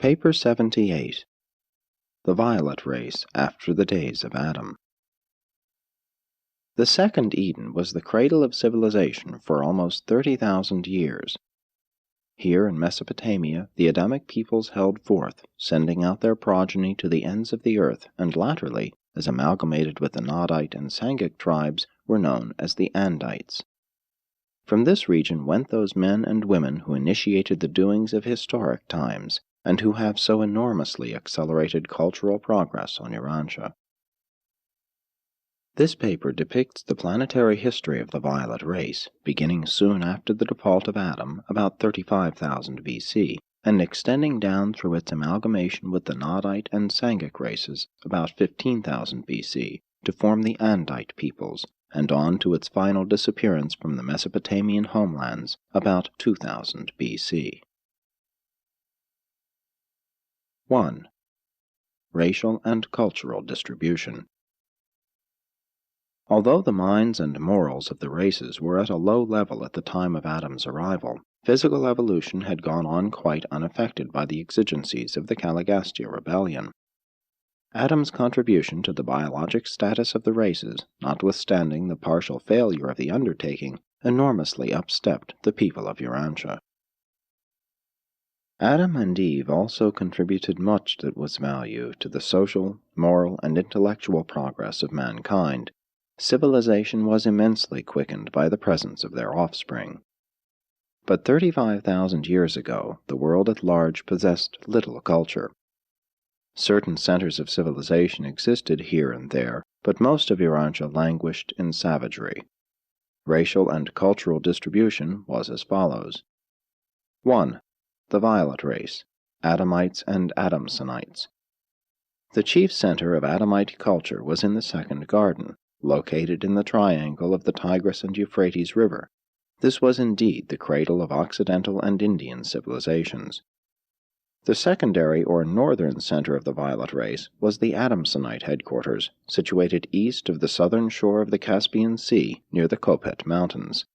Paper 78. The Violet Race After the Days of Adam. The second Eden was the cradle of civilization for almost 30,000 years. Here in Mesopotamia, the Adamic peoples held forth, sending out their progeny to the ends of the earth, and latterly, as amalgamated with the Nodite and Sangic tribes, were known as the Andites. From this region went those men and women who initiated the doings of historic times, and who have so enormously accelerated cultural progress on Urantia. This paper depicts the planetary history of the Violet Race, beginning soon after the default of Adam, about 35,000 BC, and extending down through its amalgamation with the Nodite and Sangic races, about 15,000 BC, to form the Andite peoples, and on to its final disappearance from the Mesopotamian homelands, about 2000 BC. 1. Racial and cultural distribution. Although the minds and morals of the races were at a low level at the time of Adam's arrival, physical evolution had gone on quite unaffected by the exigencies of the Caligastia rebellion. Adam's contribution to the biologic status of the races, notwithstanding the partial failure of the undertaking, enormously upstepped the people of Urantia. Adam and Eve also contributed much that was value to the social, moral, and intellectual progress of mankind. Civilization was immensely quickened by the presence of their offspring. But 35,000 years ago, the world at large possessed little culture. Certain centers of civilization existed here and there, but most of Urantia languished in savagery. Racial and cultural distribution was as follows. 1. The Violet Race, Adamites and Adamsonites. The chief center of Adamite culture was in the Second Garden, located in the triangle of the Tigris and Euphrates River. This was indeed the cradle of Occidental and Indian civilizations. The secondary or northern center of the Violet Race was the Adamsonite headquarters, situated east of the southern shore of the Caspian Sea near the Kopet Mountains.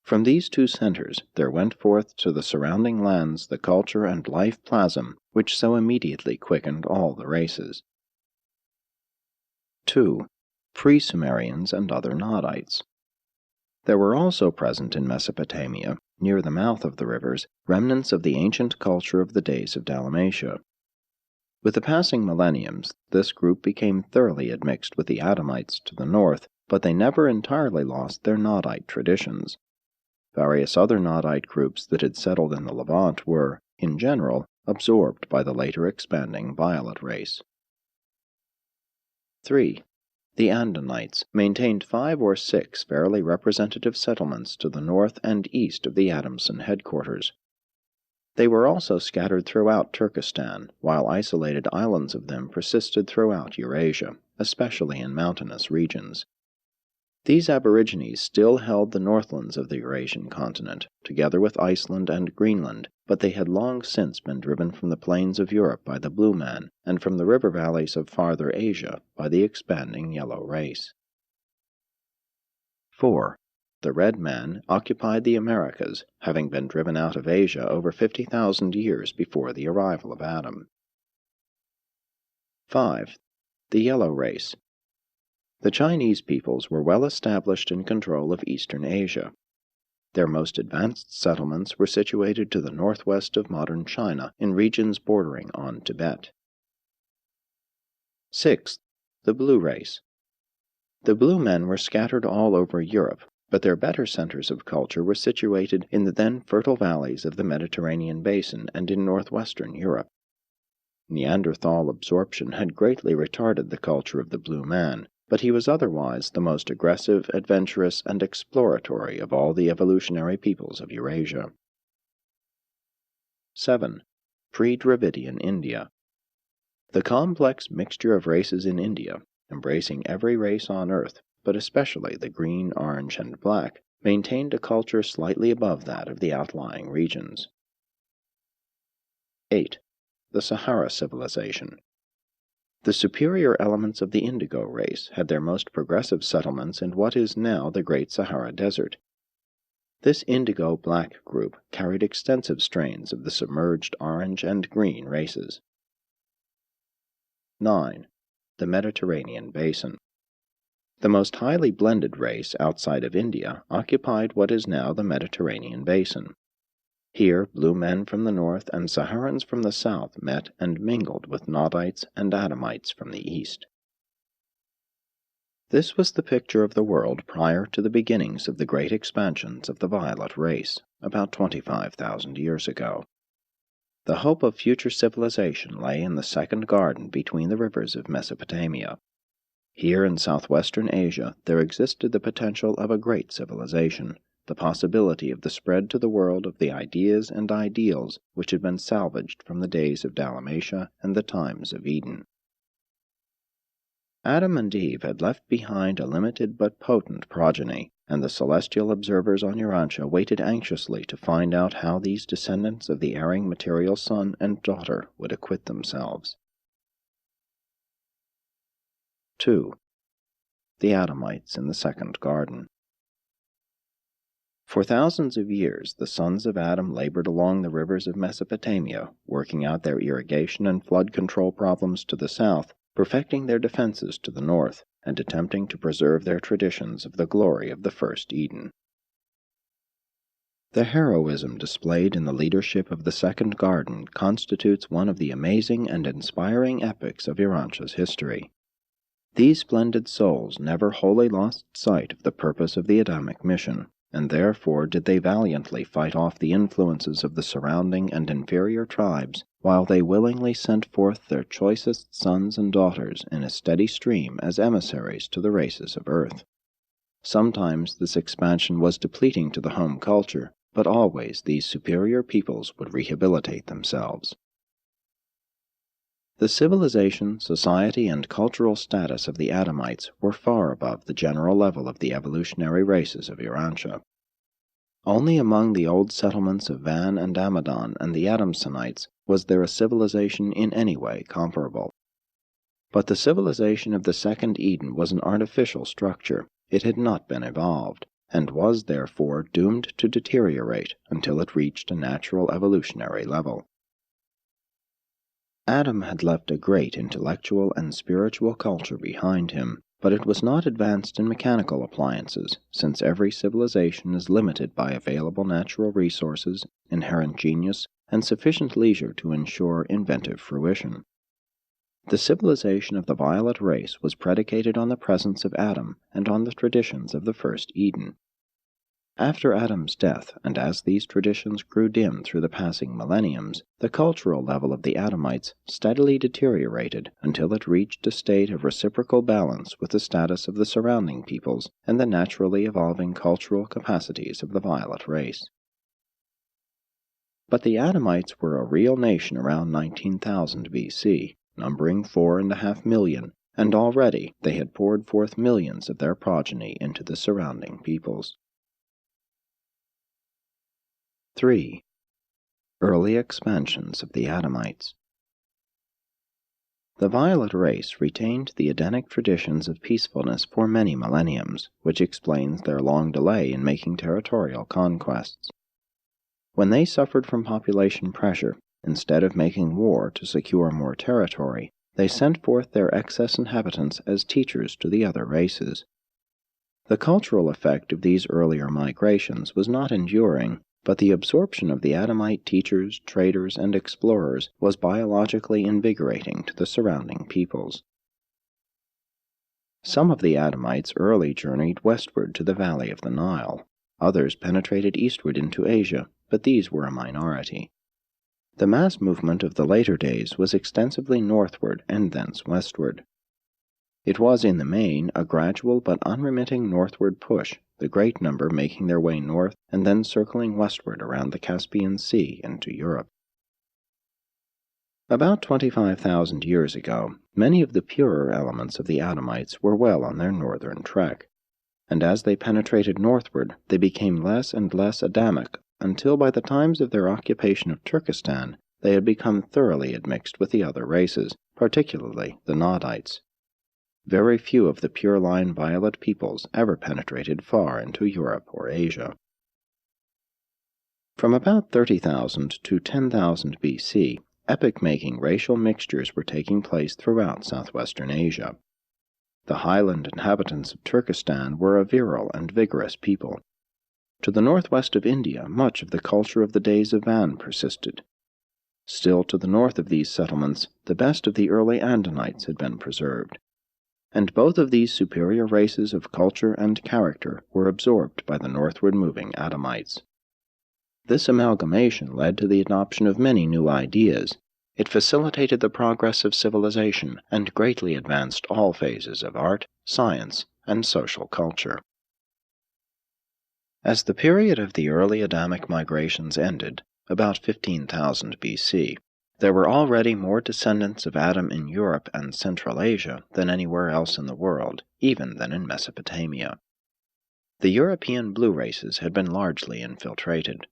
From these two centers there went forth to the surrounding lands the culture and life plasm which so immediately quickened all the races. 2. Pre-Sumerians and other Nodites. There were also present in Mesopotamia, near the mouth of the rivers, remnants of the ancient culture of the days of Dalmatia. With the passing millenniums, this group became thoroughly admixed with the Adamites to the north, but they never entirely lost their Nodite traditions. Various other Nodite groups that had settled in the Levant were, in general, absorbed by the later expanding Violet Race. 3. The Andinites maintained 5 or 6 fairly representative settlements to the north and east of the Adamson headquarters. They were also scattered throughout Turkestan, while isolated islands of them persisted throughout Eurasia, especially in mountainous regions. These aborigines still held the northlands of the Eurasian continent, together with Iceland and Greenland, but they had long since been driven from the plains of Europe by the Blue Man, and from the river valleys of farther Asia by the expanding Yellow Race. 4. The Red Man occupied the Americas, having been driven out of Asia over 50,000 years before the arrival of Adam. 5. The Yellow Race. The Chinese peoples were well established in control of eastern Asia. Their most advanced settlements were situated to the northwest of modern China, in regions bordering on Tibet. 6. The Blue Race. The Blue Men were scattered all over Europe, but their better centers of culture were situated in the then fertile valleys of the Mediterranean basin and in northwestern Europe. Neanderthal absorption had greatly retarded the culture of the Blue Man, but he was otherwise the most aggressive, adventurous, and exploratory of all the evolutionary peoples of Eurasia. 7. Pre-Dravidian India. The complex mixture of races in India, embracing every race on Earth, but especially the green, orange, and black, maintained a culture slightly above that of the outlying regions. 8. The Sahara Civilization. The superior elements of the Indigo race had their most progressive settlements in what is now the Great Sahara Desert. This indigo-black group carried extensive strains of the submerged orange and green races. 9. The Mediterranean Basin. The most highly blended race outside of India occupied what is now the Mediterranean Basin. Here, blue men from the north and Saharans from the south met and mingled with Nodites and Adamites from the east. This was the picture of the world prior to the beginnings of the great expansions of the violet race, about 25,000 years ago. The hope of future civilization lay in the second garden between the rivers of Mesopotamia. Here in southwestern Asia there existed the potential of a great civilization, the possibility of the spread to the world of the ideas and ideals which had been salvaged from the days of Dalmatia and the times of Eden. Adam and Eve had left behind a limited but potent progeny, and the celestial observers on Urantia waited anxiously to find out how these descendants of the erring material son and daughter would acquit themselves. 2. The Adamites in the second garden. For thousands of years the sons of Adam labored along the rivers of Mesopotamia, working out their irrigation and flood control problems to the south, perfecting their defenses to the north, and attempting to preserve their traditions of the glory of the first Eden. The heroism displayed in the leadership of the second garden constitutes one of the amazing and inspiring epics of Urantia's history. These splendid souls never wholly lost sight of the purpose of the Adamic mission, and therefore did they valiantly fight off the influences of the surrounding and inferior tribes, while they willingly sent forth their choicest sons and daughters in a steady stream as emissaries to the races of earth. Sometimes this expansion was depleting to the home culture, but always these superior peoples would rehabilitate themselves. The civilization, society, and cultural status of the Adamites were far above the general level of the evolutionary races of Urantia. Only among the old settlements of Van and Amadon and the Adamsonites was there a civilization in any way comparable. But the civilization of the second Eden was an artificial structure. It had not been evolved, and was therefore doomed to deteriorate until it reached a natural evolutionary level. Adam had left a great intellectual and spiritual culture behind him, but it was not advanced in mechanical appliances, since every civilization is limited by available natural resources, inherent genius, and sufficient leisure to ensure inventive fruition. The civilization of the violet race was predicated on the presence of Adam and on the traditions of the first Eden. After Adam's death, and as these traditions grew dim through the passing millenniums, the cultural level of the Adamites steadily deteriorated until it reached a state of reciprocal balance with the status of the surrounding peoples and the naturally evolving cultural capacities of the violet race. But the Adamites were a real nation around 19,000 BC, numbering 4.5 million, and already they had poured forth millions of their progeny into the surrounding peoples. 3. Early expansions of the Adamites. The violet race retained the Edenic traditions of peacefulness for many millenniums, which explains their long delay in making territorial conquests. When they suffered from population pressure, instead of making war to secure more territory, they sent forth their excess inhabitants as teachers to the other races. The cultural effect of these earlier migrations was not enduring, but the absorption of the Adamite teachers, traders, and explorers was biologically invigorating to the surrounding peoples. Some of the Adamites early journeyed westward to the valley of the Nile. Others penetrated eastward into Asia, but these were a minority. The mass movement of the later days was extensively northward and thence westward. It was in the main a gradual but unremitting northward push, the great number making their way north and then circling westward around the Caspian Sea into Europe. About 25,000 years ago, many of the purer elements of the Adamites were well on their northern trek, and as they penetrated northward, they became less and less Adamic until by the times of their occupation of Turkestan, they had become thoroughly admixed with the other races, particularly the Nodites. Very few of the pure-line violet peoples ever penetrated far into Europe or Asia. From about 30,000 to 10,000 BC, epoch-making racial mixtures were taking place throughout southwestern Asia. The highland inhabitants of Turkestan were a virile and vigorous people. To the northwest of India, much of the culture of the days of Van persisted. Still to the north of these settlements, the best of the early Andinites had been preserved. And both of these superior races of culture and character were absorbed by the northward moving Adamites. This amalgamation led to the adoption of many new ideas. It facilitated the progress of civilization and greatly advanced all phases of art, science, and social culture. As the period of the early Adamic migrations ended, about 15,000 BC, there were already more descendants of Adam in Europe and Central Asia than anywhere else in the world, even than in Mesopotamia. The European blue races had been largely infiltrated.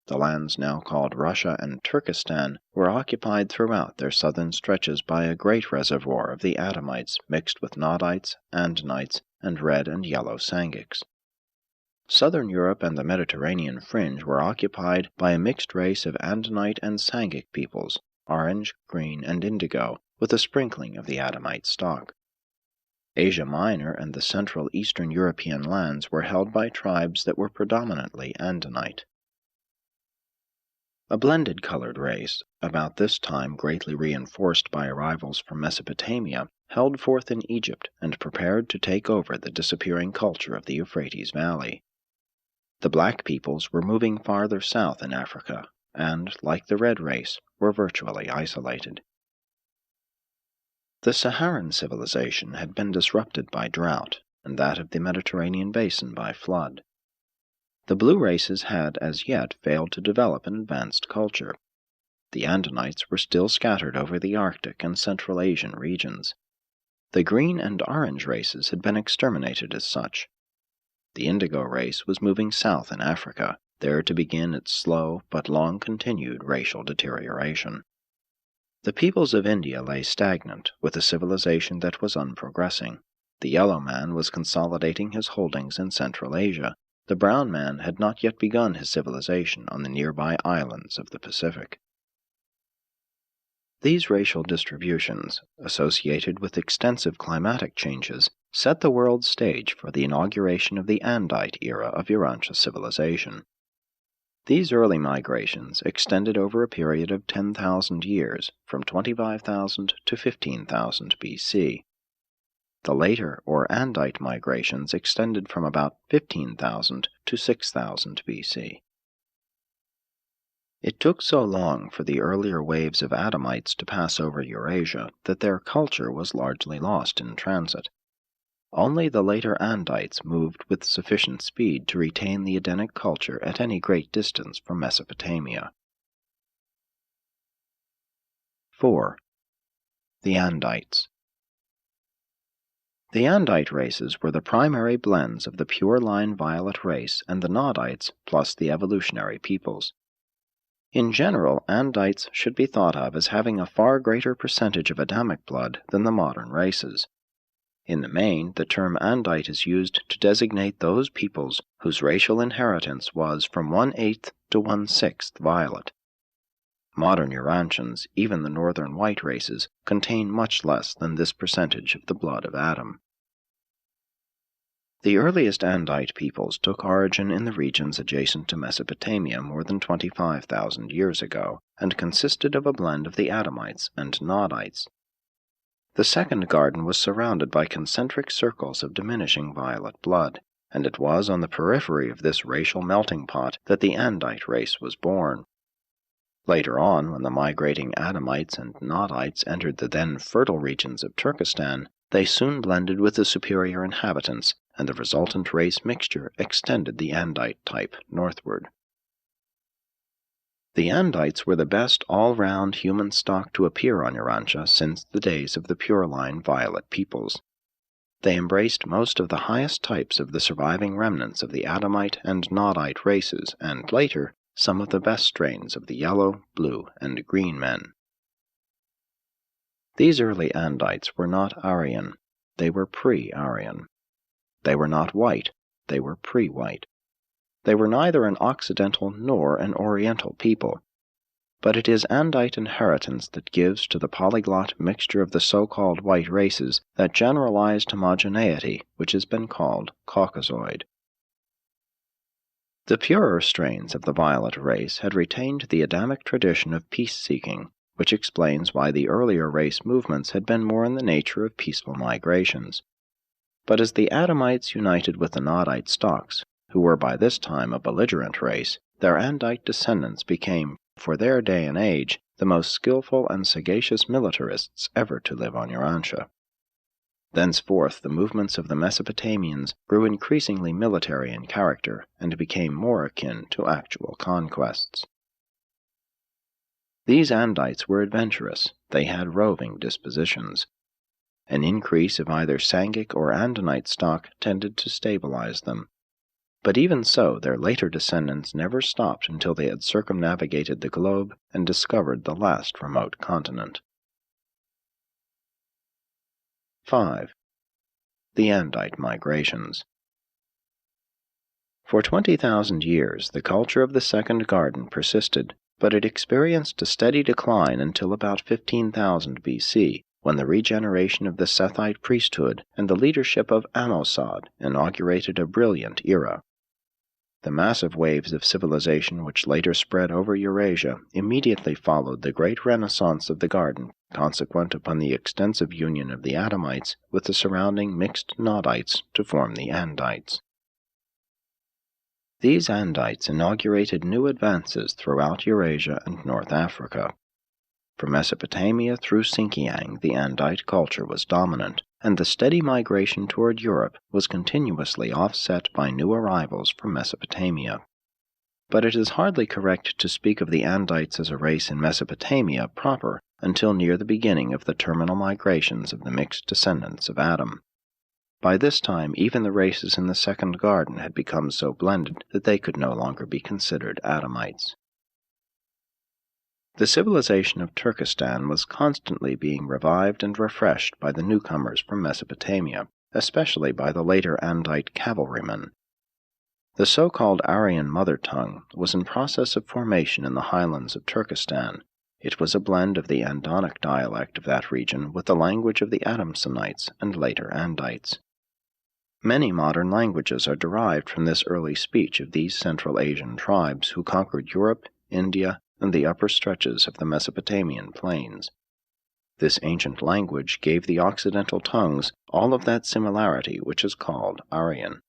The lands now called Russia and Turkestan were occupied throughout their southern stretches by a great reservoir of the Adamites mixed with Nodites, Andinites, and red and yellow Sangics. Southern Europe and the Mediterranean fringe were occupied by a mixed race of Andinite and Sangic peoples, orange, green, and indigo, with a sprinkling of the Adamite stock. Asia Minor and the Central Eastern European lands were held by tribes that were predominantly Andinite. A blended colored race, about this time greatly reinforced by arrivals from Mesopotamia, held forth in Egypt and prepared to take over the disappearing culture of the Euphrates Valley. The black peoples were moving farther south in Africa, and, like the red race, were virtually isolated. The Saharan civilization had been disrupted by drought, and that of the Mediterranean basin by flood. The blue races had as yet failed to develop an advanced culture. The Andinites were still scattered over the Arctic and Central Asian regions. The green and orange races had been exterminated as such. The indigo race was moving south in Africa, there to begin its slow but long-continued racial deterioration. The peoples of India lay stagnant, with a civilization that was unprogressing. The yellow man was consolidating his holdings in Central Asia. The brown man had not yet begun his civilization on the nearby islands of the Pacific. These racial distributions, associated with extensive climatic changes, set the world stage for the inauguration of the Andite era of Urantia civilization. These early migrations extended over a period of 10,000 years, from 25,000 to 15,000 BC. The later, or Andite migrations, extended from about 15,000 to 6,000 BC. It took so long for the earlier waves of Adamites to pass over Eurasia that their culture was largely lost in transit. Only the later Andites moved with sufficient speed to retain the Edenic culture at any great distance from Mesopotamia. 4. The Andites. The Andite races were the primary blends of the pure-line violet race and the Nodites plus the evolutionary peoples. In general, Andites should be thought of as having a far greater percentage of Adamic blood than the modern races. In the main, the term Andite is used to designate those peoples whose racial inheritance was from 1/8 to 1/6 violet. Modern Urantians, even the northern white races, contain much less than this percentage of the blood of Adam. The earliest Andite peoples took origin in the regions adjacent to Mesopotamia more than 25,000 years ago, and consisted of a blend of the Adamites and Nodites. The second garden was surrounded by concentric circles of diminishing violet blood, and it was on the periphery of this racial melting pot that the Andite race was born. Later on, when the migrating Adamites and Nodites entered the then fertile regions of Turkestan, they soon blended with the superior inhabitants, and the resultant race mixture extended the Andite type northward. The Andites were the best all-round human stock to appear on Urantia since the days of the pure-line violet peoples. They embraced most of the highest types of the surviving remnants of the Adamite and Nodite races, and later, some of the best strains of the yellow, blue, and green men. These early Andites were not Aryan, they were pre-Aryan. They were not white, they were pre-white. They were neither an Occidental nor an Oriental people, but it is Andite inheritance that gives to the polyglot mixture of the so-called white races that generalized homogeneity which has been called Caucasoid. The purer strains of the violet race had retained the Adamic tradition of peace-seeking, which explains why the earlier race movements had been more in the nature of peaceful migrations. But as the Adamites united with the Nodite stocks, who were by this time a belligerent race, their Andite descendants became, for their day and age, the most skillful and sagacious militarists ever to live on Urantia. Thenceforth the movements of the Mesopotamians grew increasingly military in character and became more akin to actual conquests. These Andites were adventurous, they had roving dispositions. An increase of either Sangic or Andinite stock tended to stabilize them. But even so, their later descendants never stopped until they had circumnavigated the globe and discovered the last remote continent. 5. The Andite Migrations. For 20,000 years the culture of the Second Garden persisted, but it experienced a steady decline until about 15,000 BC, when the regeneration of the Sethite priesthood and the leadership of Amosad inaugurated a brilliant era. The massive waves of civilization which later spread over Eurasia immediately followed the great renaissance of the Garden, consequent upon the extensive union of the Adamites with the surrounding mixed Nodites to form the Andites. These Andites inaugurated new advances throughout Eurasia and North Africa. From Mesopotamia through Xinjiang, the Andite culture was dominant, and the steady migration toward Europe was continuously offset by new arrivals from Mesopotamia. But it is hardly correct to speak of the Andites as a race in Mesopotamia proper until near the beginning of the terminal migrations of the mixed descendants of Adam. By this time, even the races in the Second Garden had become so blended that they could no longer be considered Adamites. The civilization of Turkestan was constantly being revived and refreshed by the newcomers from Mesopotamia, especially by the later Andite cavalrymen. The so-called Aryan mother tongue was in process of formation in the highlands of Turkestan. It was a blend of the Andonic dialect of that region with the language of the Adamsonites and later Andites. Many modern languages are derived from this early speech of these Central Asian tribes who conquered Europe, India, and the upper stretches of the Mesopotamian plains. This ancient language gave the Occidental tongues all of that similarity which is called Aryan.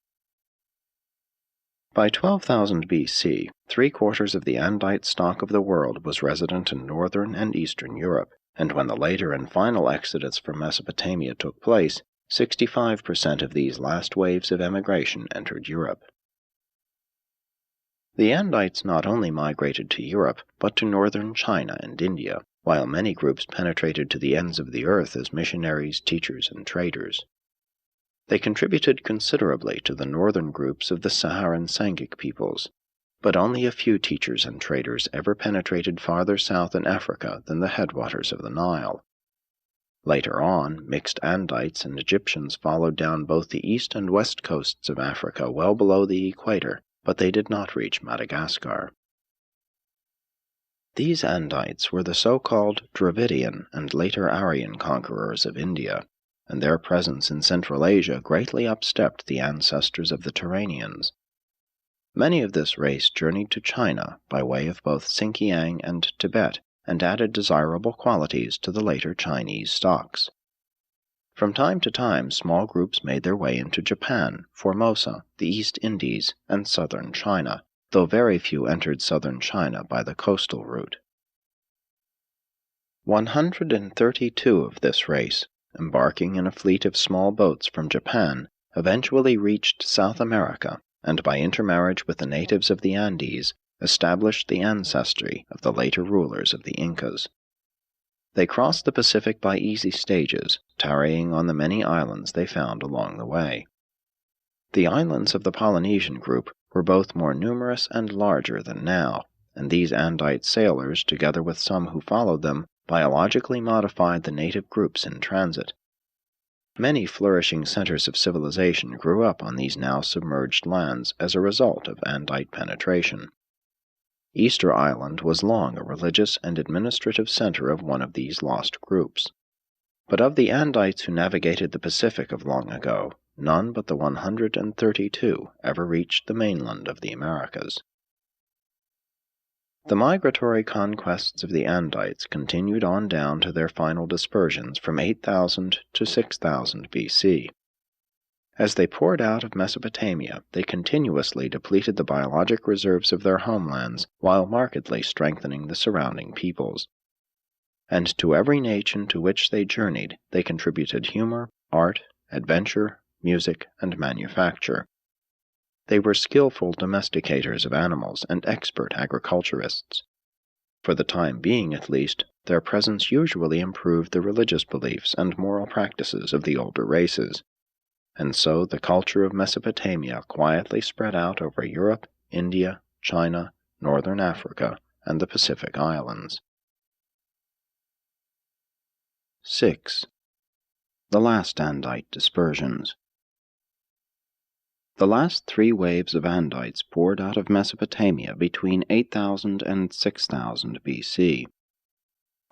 By 12,000 BC, 3/4 of the Andite stock of the world was resident in northern and eastern Europe, and when the later and final exodus from Mesopotamia took place, 65% of these last waves of emigration entered Europe. The Andites not only migrated to Europe, but to northern China and India, while many groups penetrated to the ends of the earth as missionaries, teachers, and traders. They contributed considerably to the northern groups of the Saharan Sangic peoples, but only a few teachers and traders ever penetrated farther south in Africa than the headwaters of the Nile. Later on, mixed Andites and Egyptians followed down both the east and west coasts of Africa well below the equator, but they did not reach Madagascar. These Andites were the so-called Dravidian and later Aryan conquerors of India, and their presence in Central Asia greatly upstepped the ancestors of the Turanians. Many of this race journeyed to China by way of both Xinjiang and Tibet, and added desirable qualities to the later Chinese stocks. From time to time, small groups made their way into Japan, Formosa, the East Indies, and southern China, though very few entered southern China by the coastal route. 132 of this race, embarking in a fleet of small boats from Japan, eventually reached South America, and by intermarriage with the natives of the Andes, established the ancestry of the later rulers of the Incas. They crossed the Pacific by easy stages, tarrying on the many islands they found along the way. The islands of the Polynesian group were both more numerous and larger than now, and these Andite sailors, together with some who followed them, biologically modified the native groups in transit. Many flourishing centers of civilization grew up on these now submerged lands as a result of Andite penetration. Easter Island was long a religious and administrative center of one of these lost groups. But of the Andites who navigated the Pacific of long ago, none but the 132 ever reached the mainland of the Americas. The migratory conquests of the Andites continued on down to their final dispersions from 8000 to 6000 BC. As they poured out of Mesopotamia, they continuously depleted the biologic reserves of their homelands while markedly strengthening the surrounding peoples. And to every nation to which they journeyed, they contributed humor, art, adventure, music, and manufacture. They were skillful domesticators of animals and expert agriculturists. For the time being, at least, their presence usually improved the religious beliefs and moral practices of the older races. And so the culture of Mesopotamia quietly spread out over Europe, India, China, northern Africa, and the Pacific Islands. 6. The last Andite dispersions. The last three waves of Andites poured out of Mesopotamia between 8000 and 6000 BC.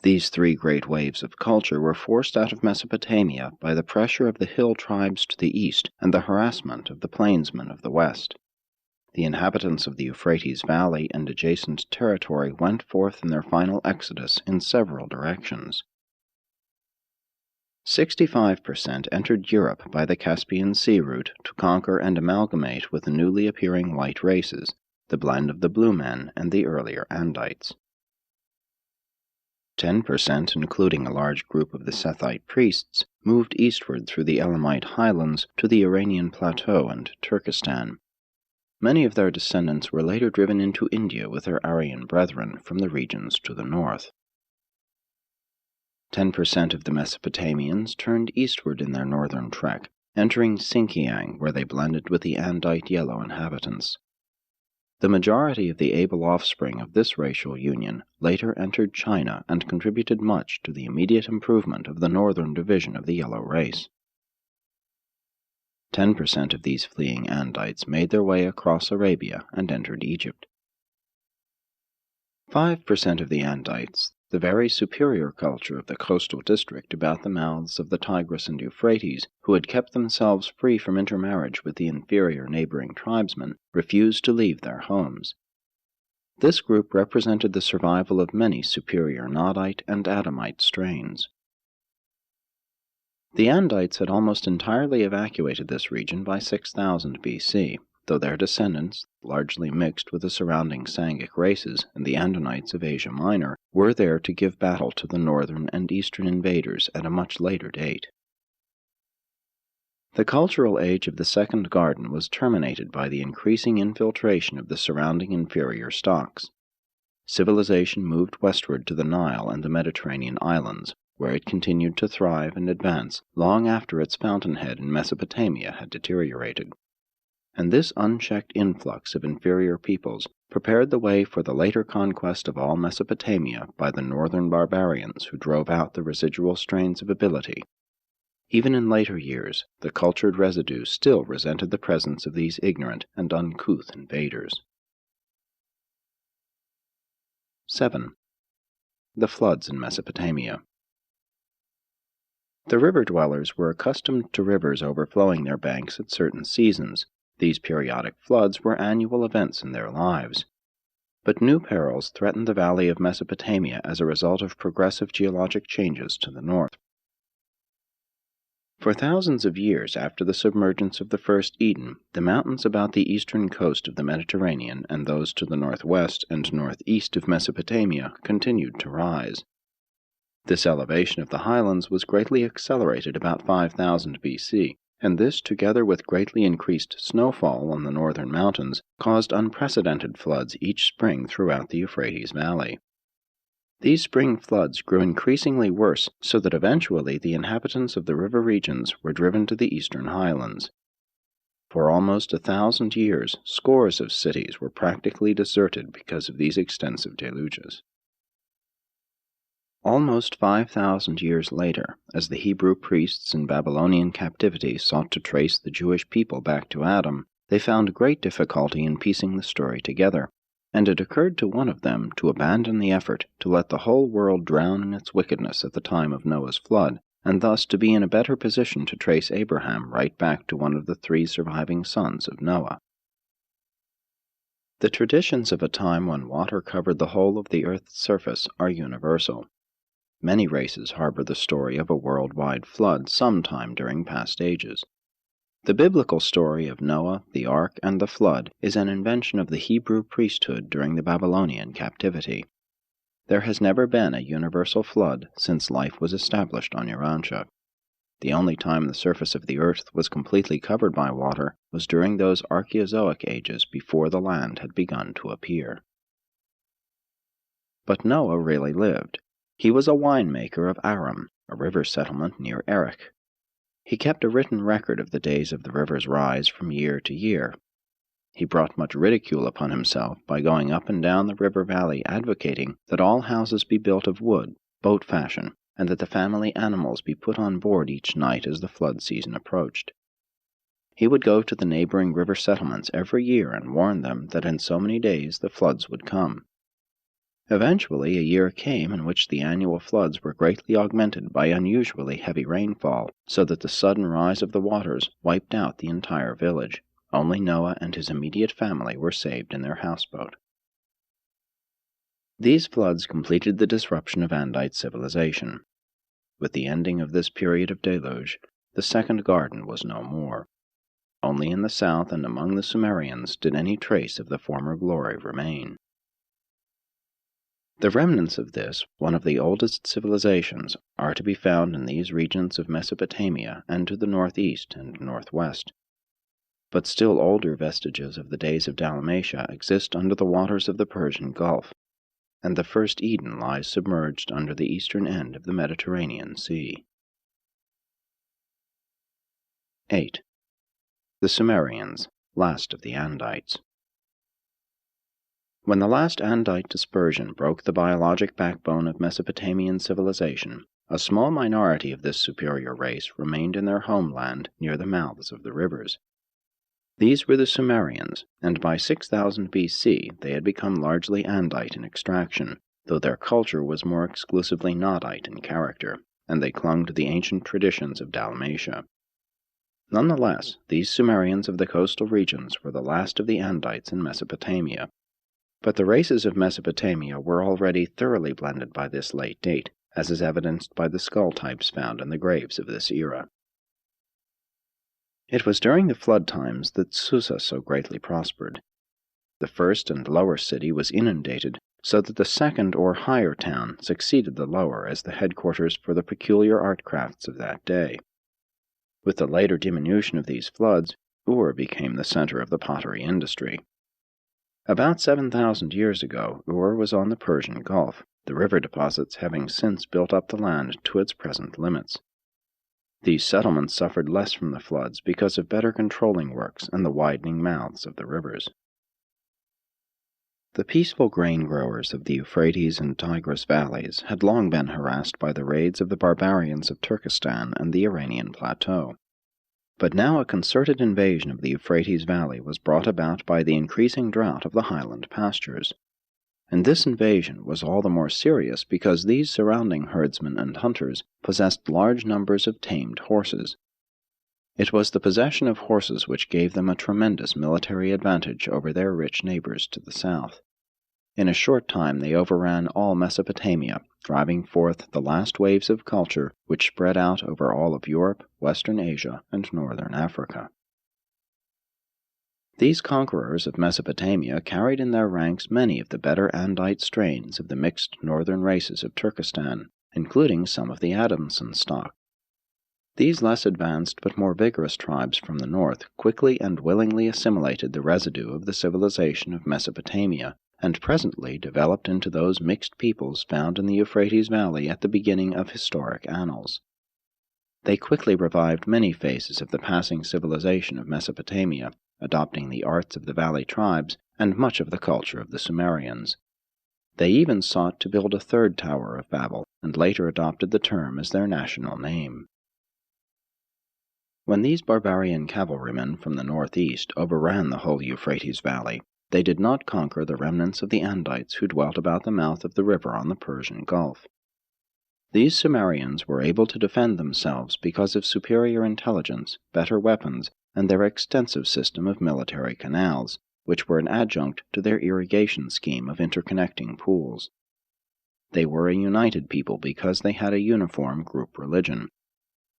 These three great waves of culture were forced out of Mesopotamia by the pressure of the hill tribes to the east and the harassment of the plainsmen of the west. The inhabitants of the Euphrates Valley and adjacent territory went forth in their final exodus in several directions. 65% entered Europe by the Caspian Sea route to conquer and amalgamate with the newly appearing white races, the blend of the Blue Men and the earlier Andites. 10%, including a large group of the Sethite priests, moved eastward through the Elamite highlands to the Iranian plateau and Turkestan. Many of their descendants were later driven into India with their Aryan brethren from the regions to the north. 10% of the Mesopotamians turned eastward in their northern trek, entering Sinkiang, where they blended with the Andite yellow inhabitants. The majority of the able offspring of this racial union later entered China and contributed much to the immediate improvement of the northern division of the yellow race. 10% of these fleeing Andites made their way across Arabia and entered Egypt. 5% of the Andites, the very superior culture of the coastal district about the mouths of the Tigris and Euphrates, who had kept themselves free from intermarriage with the inferior neighboring tribesmen, refused to leave their homes. This group represented the survival of many superior Nodite and Adamite strains. The Andites had almost entirely evacuated this region by 6000 BC, though their descendants, largely mixed with the surrounding Sangic races and the Andonites of Asia Minor, were there to give battle to the northern and eastern invaders at a much later date. The cultural age of the Second Garden was terminated by the increasing infiltration of the surrounding inferior stocks. Civilization moved westward to the Nile and the Mediterranean islands, where it continued to thrive and advance long after its fountainhead in Mesopotamia had deteriorated. And this unchecked influx of inferior peoples prepared the way for the later conquest of all Mesopotamia by the northern barbarians who drove out the residual strains of ability. Even in later years, the cultured residue still resented the presence of these ignorant and uncouth invaders. 7. The floods in Mesopotamia. The river dwellers were accustomed to rivers overflowing their banks at certain seasons. These periodic floods were annual events in their lives. But new perils threatened the valley of Mesopotamia as a result of progressive geologic changes to the north. For thousands of years after the submergence of the first Eden, the mountains about the eastern coast of the Mediterranean and those to the northwest and northeast of Mesopotamia continued to rise. This elevation of the highlands was greatly accelerated about 5000 BC, and this, together with greatly increased snowfall on the northern mountains, caused unprecedented floods each spring throughout the Euphrates Valley. These spring floods grew increasingly worse, so that eventually the inhabitants of the river regions were driven to the eastern highlands. For almost 1,000 years, scores of cities were practically deserted because of these extensive deluges. Almost 5,000 years later, as the Hebrew priests in Babylonian captivity sought to trace the Jewish people back to Adam, they found great difficulty in piecing the story together, and it occurred to one of them to abandon the effort to let the whole world drown in its wickedness at the time of Noah's flood, and thus to be in a better position to trace Abraham right back to one of the 3 surviving sons of Noah. The traditions of a time when water covered the whole of the earth's surface are universal. Many races harbor the story of a worldwide flood sometime during past ages. The biblical story of Noah, the Ark, and the flood is an invention of the Hebrew priesthood during the Babylonian captivity. There has never been a universal flood since life was established on Urantia. The only time the surface of the earth was completely covered by water was during those Archaeozoic ages before the land had begun to appear. But Noah really lived. He was a winemaker of Aram, a river settlement near Erech. He kept a written record of the days of the river's rise from year to year. He brought much ridicule upon himself by going up and down the river valley advocating that all houses be built of wood, boat fashion, and that the family animals be put on board each night as the flood season approached. He would go to the neighboring river settlements every year and warn them that in so many days the floods would come. Eventually, a year came in which the annual floods were greatly augmented by unusually heavy rainfall, so that the sudden rise of the waters wiped out the entire village. Only Noah and his immediate family were saved in their houseboat. These floods completed the disruption of Andite civilization. With the ending of this period of deluge, the second garden was no more. Only in the south and among the Sumerians did any trace of the former glory remain. The remnants of this, one of the oldest civilizations, are to be found in these regions of Mesopotamia and to the northeast and northwest. But still older vestiges of the days of Dalmatia exist under the waters of the Persian Gulf, and the first Eden lies submerged under the eastern end of the Mediterranean Sea. 8. The Sumerians, last of the Andites. When the last Andite dispersion broke the biologic backbone of Mesopotamian civilization, a small minority of this superior race remained in their homeland near the mouths of the rivers. These were the Sumerians, and by 6000 BC they had become largely Andite in extraction, though their culture was more exclusively Nodite in character, and they clung to the ancient traditions of Dalmatia. Nonetheless, these Sumerians of the coastal regions were the last of the Andites in Mesopotamia. But the races of Mesopotamia were already thoroughly blended by this late date, as is evidenced by the skull types found in the graves of this era. It was during the flood times that Susa so greatly prospered. The first and lower city was inundated, so that the second or higher town succeeded the lower as the headquarters for the peculiar art crafts of that day. With the later diminution of these floods, Ur became the center of the pottery industry. About 7,000 years ago, Ur was on the Persian Gulf, the river deposits having since built up the land to its present limits. These settlements suffered less from the floods because of better controlling works and the widening mouths of the rivers. The peaceful grain growers of the Euphrates and Tigris valleys had long been harassed by the raids of the barbarians of Turkestan and the Iranian plateau. But now a concerted invasion of the Euphrates Valley was brought about by the increasing drought of the highland pastures. And this invasion was all the more serious because these surrounding herdsmen and hunters possessed large numbers of tamed horses. It was the possession of horses which gave them a tremendous military advantage over their rich neighbors to the south. In a short time they overran all Mesopotamia, driving forth the last waves of culture which spread out over all of Europe, Western Asia, and Northern Africa. These conquerors of Mesopotamia carried in their ranks many of the better Andite strains of the mixed northern races of Turkestan, including some of the Adamson stock. These less advanced but more vigorous tribes from the north quickly and willingly assimilated the residue of the civilization of Mesopotamia, and presently developed into those mixed peoples found in the Euphrates Valley at the beginning of historic annals. They quickly revived many phases of the passing civilization of Mesopotamia, adopting the arts of the valley tribes and much of the culture of the Sumerians. They even sought to build a third Tower of Babel, and later adopted the term as their national name. When these barbarian cavalrymen from the northeast overran the whole Euphrates Valley, they did not conquer the remnants of the Andites who dwelt about the mouth of the river on the Persian Gulf. These Sumerians were able to defend themselves because of superior intelligence, better weapons, and their extensive system of military canals, which were an adjunct to their irrigation scheme of interconnecting pools. They were a united people because they had a uniform group religion.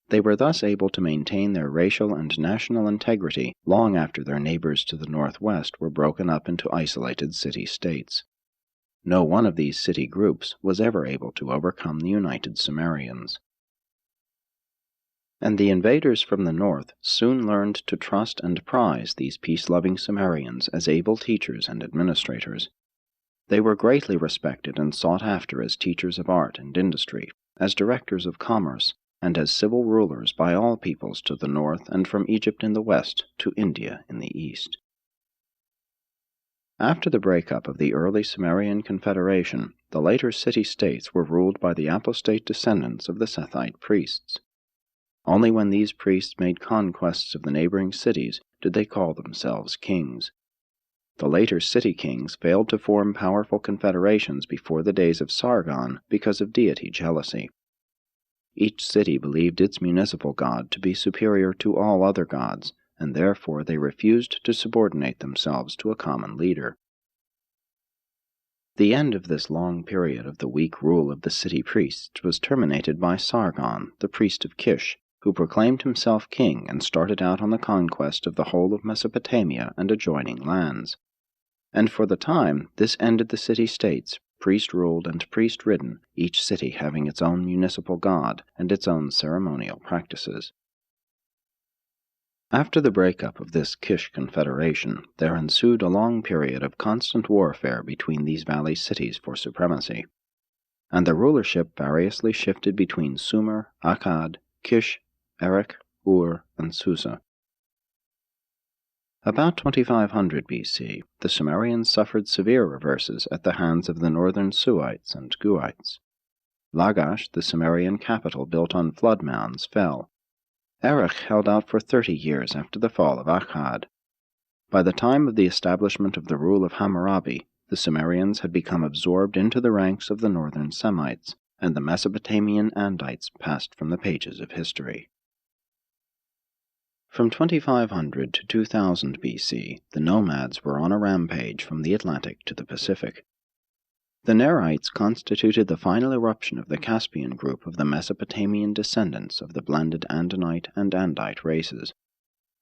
They were thus able to maintain their racial and national integrity long after their neighbors to the northwest were broken up into isolated city-states. No one of these city groups was ever able to overcome the united Sumerians. And the invaders from the north soon learned to trust and prize these peace-loving Sumerians as able teachers and administrators. They were greatly respected and sought after as teachers of art and industry, as directors of commerce, and as civil rulers by all peoples to the north and from Egypt in the west to India in the east. After the breakup of the early Sumerian Confederation, the later city-states were ruled by the apostate descendants of the Sethite priests. Only when these priests made conquests of the neighboring cities did they call themselves kings. The later city kings failed to form powerful confederations before the days of Sargon because of deity jealousy. Each city believed its municipal god to be superior to all other gods, and therefore they refused to subordinate themselves to a common leader. The end of this long period of the weak rule of the city priests was terminated by Sargon, the priest of Kish, who proclaimed himself king and started out on the conquest of the whole of Mesopotamia and adjoining lands. And for the time, this ended the city-states, priest-ruled and priest-ridden, each city having its own municipal god and its own ceremonial practices. After the breakup of this Kish confederation, there ensued a long period of constant warfare between these valley cities for supremacy, and the rulership variously shifted between Sumer, Akkad, Kish, Erech, Ur, and Susa. About 2500 BC, the Sumerians suffered severe reverses at the hands of the northern Suites and Guites. Lagash, the Sumerian capital built on flood mounds, fell. Erech held out for 30 years after the fall of Akkad. By the time of the establishment of the rule of Hammurabi, the Sumerians had become absorbed into the ranks of the northern Semites, and the Mesopotamian Andites passed from the pages of history. From 2500 to 2000 BC, the nomads were on a rampage from the Atlantic to the Pacific. The Nerites constituted the final eruption of the Caspian group of the Mesopotamian descendants of the blended Andinite and Andite races.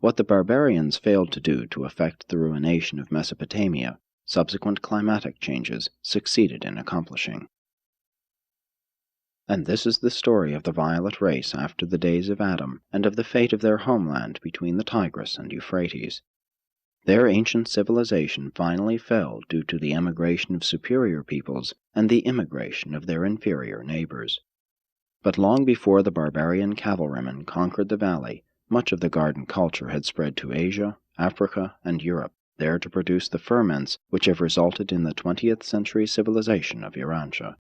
What the barbarians failed to do to effect the ruination of Mesopotamia, subsequent climatic changes succeeded in accomplishing. And this is the story of the violet race after the days of Adam, and of the fate of their homeland between the Tigris and Euphrates. Their ancient civilization finally fell due to the emigration of superior peoples and the immigration of their inferior neighbors. But long before the barbarian cavalrymen conquered the valley, much of the garden culture had spread to Asia, Africa, and Europe, there to produce the ferments which have resulted in the 20th century civilization of Urantia.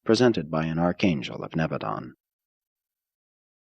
Presented by an Archangel of Nebadon.